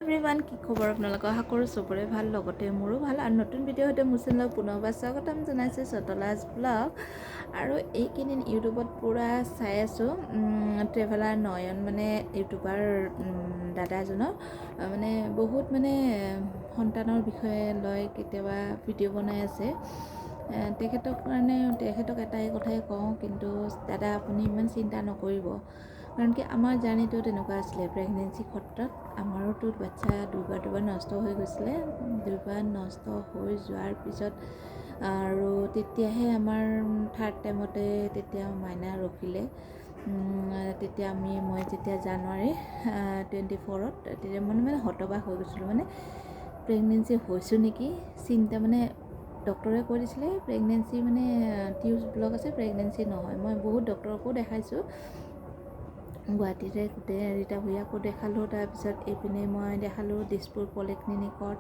Everyone, কি খবৰ আপোনালোকৰ? আশা কৰোঁ চবৰে ভাল, লগতে মোৰো ভাল। আৰু নতুন ভিডিঅ' সৈতে মোৰ চেনেলত পুনৰবাৰ স্বাগতম জনাইছোঁ, চটলাজ ব্লগ। আৰু এইকেইদিন ইউটিউবত পূৰা চাই আছোঁ ট্ৰেভেলাৰ নয়ন, মানে ইউটিউবাৰ দাদা এজনৰ মানে বহুত মানে সন্তানৰ বিষয়ে লৈ কেতিয়াবা ভিডিঅ' বনাই আছে। তেখেতক এটাই কথাই কওঁ, কিন্তু দাদা আপুনি ইমান চিন্তা নকৰিব। কাৰণ কি আমাৰ জাৰ্ণিটো তেনেকুৱা আছিলে। প্ৰেগনেঞ্চি ক্ষেত্ৰত আমাৰোতো বাচ্ছা দুবাৰ নষ্ট হৈ গৈছিলে। দুবাৰ নষ্ট হৈ যোৱাৰ পিছত আৰু তেতিয়াহে আমাৰ থাৰ্ড টাইমতে তেতিয়া মাইনা ৰখিলে। তেতিয়া মই যেতিয়া জানুৱাৰী 24ত তেতিয়া মানে হতবাক হৈ গৈছিলোঁ। মানে প্ৰেগনেঞ্চি হৈছোঁ নেকি চিন্তা, মানে ডক্টৰে কৈ দিছিলে প্ৰেগনেঞ্চি মানে টিউবছ ব্লক আছে, প্ৰেগনেঞ্চি নহয়। মই বহুত ডক্টৰকো দেখাইছোঁ, গুৱাহাটীতে গোটেই ৰীতা ভূঞাকো দেখালোঁ। তাৰপিছত এইপিনে মই দেখালোঁ দিছপুৰ পলিক্লিনিকত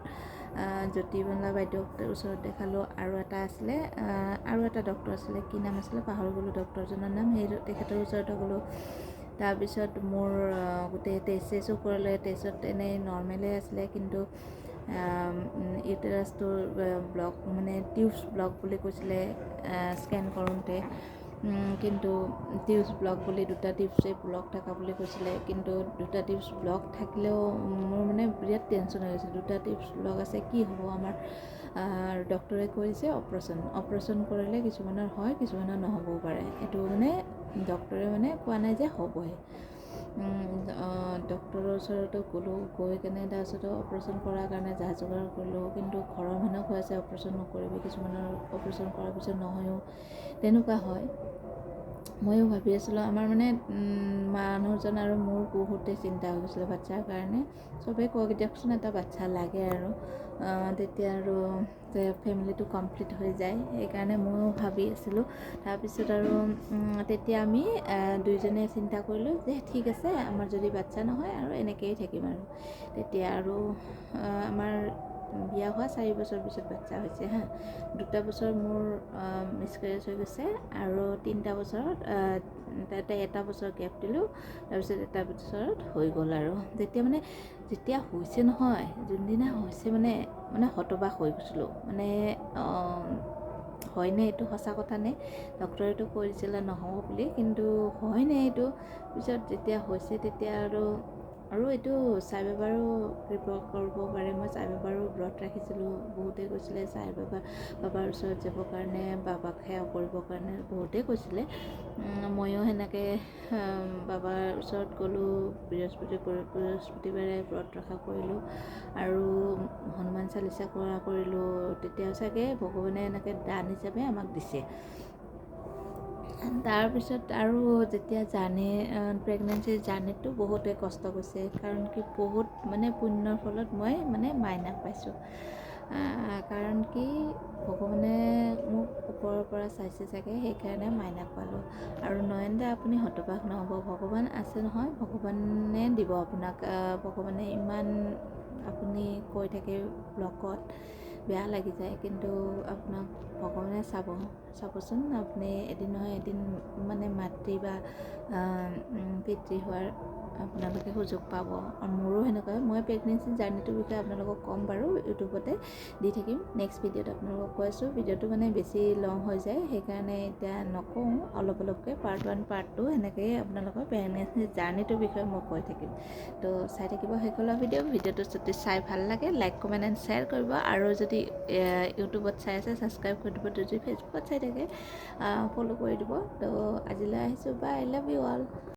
জ্যোতিবালা বাইদেউৰ ওচৰত দেখালোঁ। আৰু এটা আছিলে, আৰু এটা ডক্টৰ আছিলে, কি নাম আছিলে পাহৰি গ'লোঁ ডক্টৰজনৰ নাম, তেখেতৰ ওচৰতে গ'লোঁ। তাৰপিছত মোৰ গোটেই টেষ্টো কৰিলে। টেষ্টত এনেই নৰ্মেলে আছিলে, কিন্তু ইউটেৰাছটোৰ ব্লক মানে টিউবছ ব্লক বুলি কৈছিলে স্কেন কৰোঁতে। কিন্তু টিউবছ ব্লক বুলি, দুটা টিউবছেই ব্লক থকা বুলি কৈছিলে। কিন্তু দুটা টিউবছ ব্লক থাকিলেও মোৰ মানে বিৰাট টেনশ্যন হৈ গৈছে। দুটা টিউবছ ব্লক আছে, কি হ'ব আমাৰ? ডক্টৰে কৈছে অপাৰেশ্যন কৰিলে কিছুমানৰ হয়, কিছুমানৰ নহ'বও পাৰে। এইটো মানে ডক্টৰে মানে কোৱা নাই যে হ'বই। ডক্টৰৰ ওচৰতো গ'লোঁ, গৈ কেনে তাৰপিছত অপাৰেশ্যন কৰাৰ কাৰণে যা যোগাৰ কৰিলোঁ। কিন্তু ঘৰৰ মানুহে কৈ আছে অপাৰেশ্যন নকৰিবি, কিছুমানৰ অপাৰেশ্যন কৰাৰ পিছত নহয়ও, তেনেকুৱা হয়। ময়ো ভাবি আছিলোঁ, আমাৰ মানে মানুহজন আৰু মোৰ বহুতে চিন্তা হৈ গৈছিলে বাচ্ছাৰ কাৰণে। চবেই কয় দিয়কচোন এটা বাচ্ছা লাগে আৰু তেতিয়া আৰু ফেমিলিটো কমপ্লিট হৈ যায়। সেইকাৰণে ময়ো ভাবি আছিলোঁ। তাৰপিছত আৰু তেতিয়া আমি দুইজনে চিন্তা কৰিলোঁ যে ঠিক আছে, আমাৰ যদি বাচ্ছা নহয় আৰু এনেকৈয়ে থাকিম আৰু। তেতিয়া আৰু আমাৰ বিয়া হোৱা 4 বছৰ পিছত বাচ্ছা হৈছে হা। 2 বছৰ মোৰ মিছকেৰেজ হৈ গৈছে, আৰু 3 বছৰত তাতে 1 বছৰ গেপ দিলোঁ। তাৰপিছত 1 বছৰত হৈ গ'ল। আৰু যেতিয়া হৈছে নহয়, যোনদিনা হৈছে মানে হতবাক হৈ গৈছিলোঁ। মানে হয়নে এইটো সঁচা কথা নে? ডক্টৰেতো কৈ দিছিলে নহ'ব বুলি, কিন্তু হয়নে এইটো? পিছত যেতিয়া হৈছে তেতিয়া আৰু এইটো চাই বাবাৰো ৰিপৰ্ট কৰিব পাৰে। মই চাই বাবাৰো ব্ৰত ৰাখিছিলোঁ। বহুতেই কৈছিলে চাই বাবাৰ ওচৰত যাবৰ কাৰণে, বাবাক সেৱা কৰিবৰ কাৰণে বহুতেই কৈছিলে। ময়ো সেনেকৈ বাবাৰ ওচৰত গ'লোঁ। বৃহস্পতিবাৰে ব্ৰত ৰখা কৰিলোঁ, আৰু হনুমান চালিচা কৰিলোঁ। তেতিয়া চাগে ভগৱানে এনেকৈ দান হিচাপে আমাক দিছে। তাৰপিছত আৰু যেতিয়া প্ৰেগনেঞ্চিৰ জাৰ্ণিটো বহুতে কষ্ট কৰিছে। কাৰণ কি বহুত মানে পুণ্যৰ ফলত মই মানে মাইনাক পাইছোঁ। কাৰণ কি ভগৱানে মোক ওপৰৰ পৰা চাইছে চাগে, সেইকাৰণে মাইনাক পালোঁ। আৰু নয়ন দা আপুনি হতবাক নহ'ব, ভগৱান আছে নহয়, ভগৱানে দিব আপোনাক। ভগৱানে ইমান আপুনি কৈ থাকে ব্লগত, বেয়া লাগি যায়, কিন্তু আপোনাক ভগৱানে চাবচোন। আপুনি এদিন নহয় এদিন মানে মাতৃ বা পিতৃ হোৱাৰ আপোনালোকে সুযোগ পাব। আৰু মোৰো সেনেকুৱা। মই প্ৰেগনেঞ্চি জাৰ্ণিটোৰ বিষয়ে আপোনালোকক ক'ম বাৰু, ইউটিউবতে দি থাকিম। নেক্সট ভিডিঅ'ত আপোনালোকক কৈ আছোঁ। ভিডিঅ'টো মানে বেছি লং হৈ যায়, সেইকাৰণে এতিয়া নকওঁ, অলপকৈ পাৰ্ট 1 পাৰ্ট 2 সেনেকৈয়ে আপোনালোকৰ প্ৰেগনেঞ্চি জাৰ্ণিটোৰ বিষয়ে মই কৈ থাকিম। তো চাই থাকিব শেষলৈ ভিডিঅ'টো যদি চাই ভাল লাগে লাইক কমেণ্ট এণ্ড শ্বেয়াৰ কৰিব। আৰু যদি ইউটিউবত চাই আছে ছাবস্ক্ৰাইব কৰি দিব। যদি ফেচবুকত চাই থাকে ফ'ল' কৰি দিব। তো আজিলৈ আহিছোঁ, বাই, আই লাভ ইউ অল।